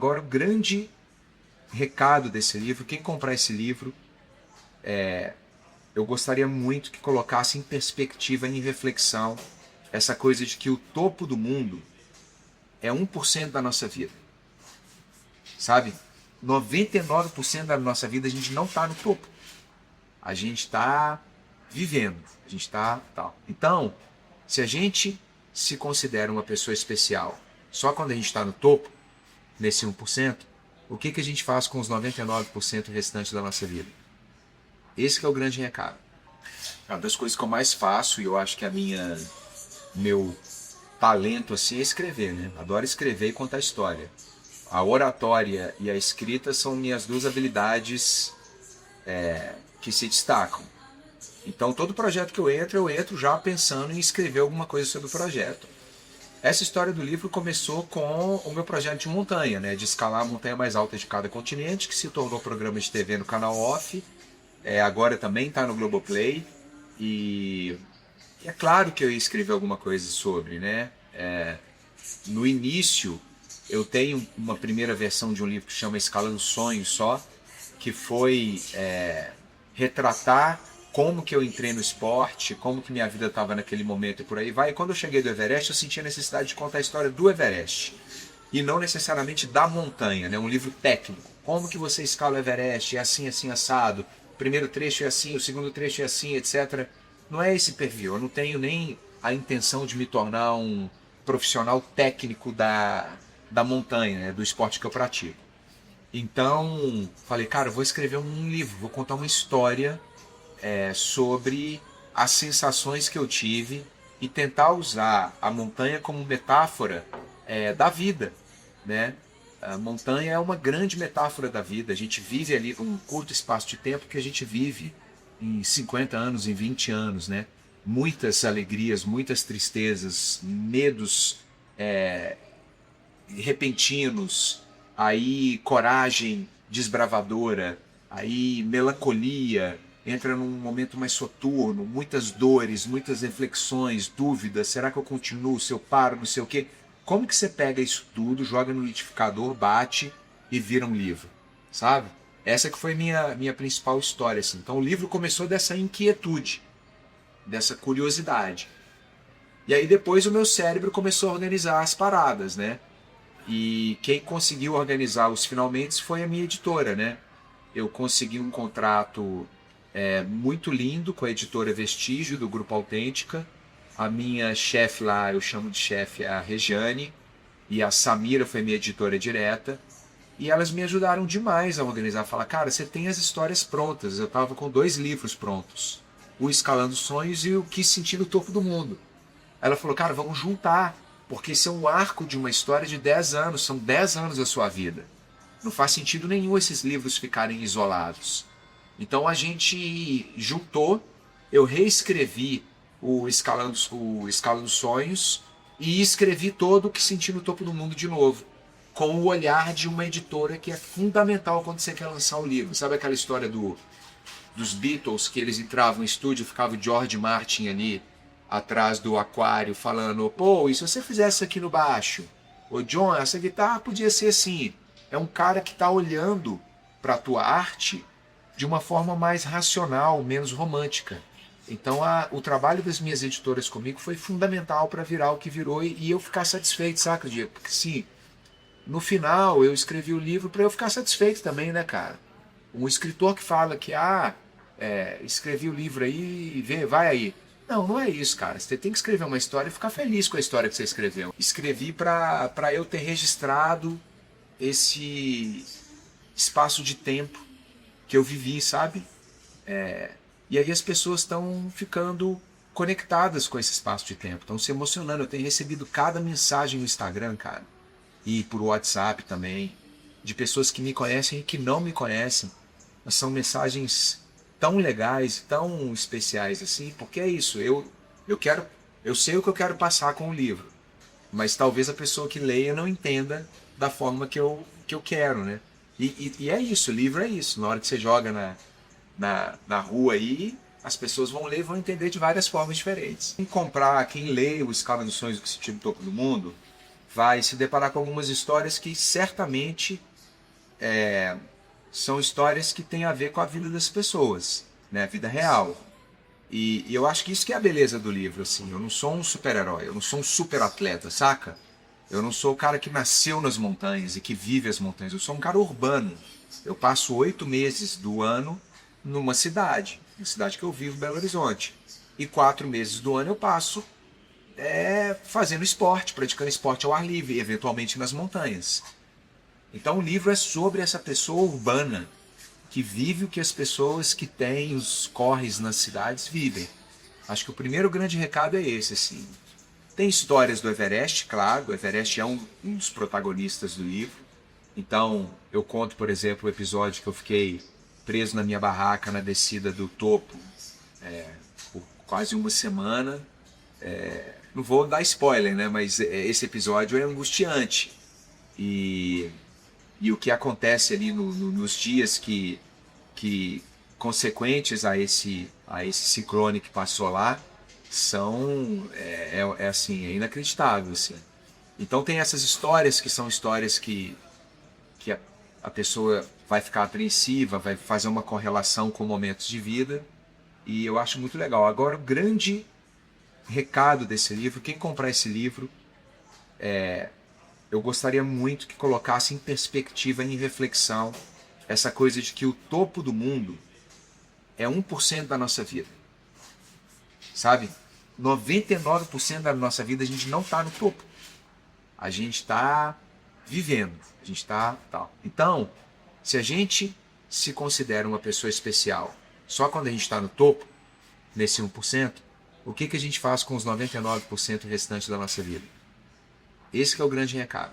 Agora, o grande recado desse livro, quem comprar esse livro, eu gostaria muito que colocasse em perspectiva, em reflexão, essa coisa de que o topo do mundo é 1% da nossa vida, sabe? 99% da nossa vida a gente não está no topo. A gente está vivendo, a gente está tal. Então, se a gente se considera uma pessoa especial só quando a gente está no topo, nesse 1%, o que, que a gente faz com os 99% restantes da nossa vida? Esse que é o grande recado. Uma das coisas que eu mais faço, e eu acho que meu talento assim é escrever, né? Adoro escrever e contar história. A oratória e a escrita são minhas duas habilidades que se destacam. Então, todo projeto que eu entro já pensando em escrever alguma coisa sobre o projeto. Essa história do livro começou com o meu projeto de montanha, né? De escalar a montanha mais alta de cada continente, que se tornou programa de TV no canal Off. Agora também está no Globoplay. E é claro que eu ia escrever alguma coisa sobre, né? No início, eu tenho uma primeira versão de um livro que chama Escalando Sonhos só, que foi retratar como que eu entrei no esporte, como que minha vida estava naquele momento e por aí vai. E quando eu cheguei do Everest, eu senti a necessidade de contar a história do Everest e não necessariamente da montanha, né? Um livro técnico. Como que você escala o Everest? É assim, assim, assado. O primeiro trecho é assim, o segundo trecho é assim, etc. Não é esse perfil. Eu não tenho nem a intenção de me tornar um profissional técnico da montanha, né? Do esporte que eu pratico. Então, falei, cara, eu vou escrever um livro, vou contar uma história sobre as sensações que eu tive e tentar usar a montanha como metáfora da vida, né? A montanha é uma grande metáfora da vida. A gente vive ali um curto espaço de tempo que a gente vive em 50 anos, em 20 anos, né? Muitas alegrias, muitas tristezas, medos repentinos, aí coragem desbravadora, aí melancolia, entra num momento mais soturno, muitas dores, muitas reflexões, dúvidas, será que eu continuo, se eu paro, não sei o quê. Como que você pega isso tudo, joga no liquidificador, bate e vira um livro, sabe? Essa que foi minha principal história, assim. Então o livro começou dessa inquietude, dessa curiosidade. E aí depois o meu cérebro começou a organizar as paradas, né? E quem conseguiu organizar os finalmente foi a minha editora, né? Eu consegui um contrato muito lindo com a editora Vestígio, do Grupo Autêntica. A minha chefe lá, eu chamo de chefe, é a Regiane, e a Samira foi minha editora direta. E elas me ajudaram demais a organizar. Falar, cara, você tem as histórias prontas. Eu estava com 2 livros prontos. O Escalando Sonhos e o Que Sentir no Topo do Mundo. Ela falou, cara, vamos juntar, porque esse é um arco de uma história de 10 anos, são 10 anos da sua vida. Não faz sentido nenhum esses livros ficarem isolados. Então a gente juntou, eu reescrevi o Escalando Sonhos e escrevi todo o Que Senti no Topo do Mundo de novo, com o olhar de uma editora que é fundamental quando você quer lançar o livro. Sabe aquela história dos Beatles, que eles entravam no estúdio, ficava o George Martin ali atrás do aquário falando, pô, e se você fizesse isso aqui no baixo? Ô John, essa guitarra podia ser assim. É um cara que está olhando para a tua arte de uma forma mais racional, menos romântica. Então o trabalho das minhas editoras comigo foi fundamental para virar o que virou e eu ficar satisfeito, saca, Diego? Porque sim, no final eu escrevi o livro para eu ficar satisfeito também, né, cara? Um escritor que fala que, escrevi o livro aí, vai aí. Não, não é isso, cara. Você tem que escrever uma história e ficar feliz com a história que você escreveu. Escrevi para eu ter registrado esse espaço de tempo que eu vivi, sabe? E aí as pessoas estão ficando conectadas com esse espaço de tempo, estão se emocionando. Eu tenho recebido cada mensagem no Instagram, cara, e por WhatsApp também, de pessoas que me conhecem e que não me conhecem. Mas são mensagens tão legais, tão especiais assim, porque é isso, eu sei o que eu quero passar com o livro, mas talvez a pessoa que leia não entenda da forma que eu quero, né? E é isso, o livro é isso. Na hora que você joga na rua aí, as pessoas vão ler e vão entender de várias formas diferentes. Quem comprar, quem lê o Escala dos Sonhos do Que Sentir no Topo do Mundo, vai se deparar com algumas histórias que certamente são histórias que têm a ver com a vida das pessoas, né? A vida real. E eu acho que isso que é a beleza do livro, assim. Eu não sou um super-herói, eu não sou um super-atleta, saca? Eu não sou o cara que nasceu nas montanhas e que vive as montanhas. Eu sou um cara urbano. Eu passo 8 meses do ano numa cidade, na cidade que eu vivo, Belo Horizonte. E 4 meses do ano eu passo fazendo esporte, praticando esporte ao ar livre, eventualmente nas montanhas. Então o livro é sobre essa pessoa urbana que vive o que as pessoas que têm os corres nas cidades vivem. Acho que o primeiro grande recado é esse, assim. Tem histórias do Everest, claro, o Everest é um dos protagonistas do livro. Então eu conto, por exemplo, o episódio que eu fiquei preso na minha barraca na descida do topo por quase uma semana. Não vou dar spoiler, né? Mas esse episódio é angustiante. E o que acontece ali nos dias que consequentes a esse ciclone que passou lá são assim, é inacreditável, assim. Então tem essas histórias que são histórias que a pessoa vai ficar apreensiva, vai fazer uma correlação com momentos de vida, e eu acho muito legal. Agora, o grande recado desse livro, quem comprar esse livro, eu gostaria muito que colocasse em perspectiva, em reflexão, essa coisa de que o topo do mundo é 1% da nossa vida. Sabe? 99% da nossa vida a gente não está no topo. A gente está vivendo. A gente está tal. Então, se a gente se considera uma pessoa especial só quando a gente está no topo, nesse 1%, o que a gente faz com os 99% restantes da nossa vida? Esse que é o grande recado.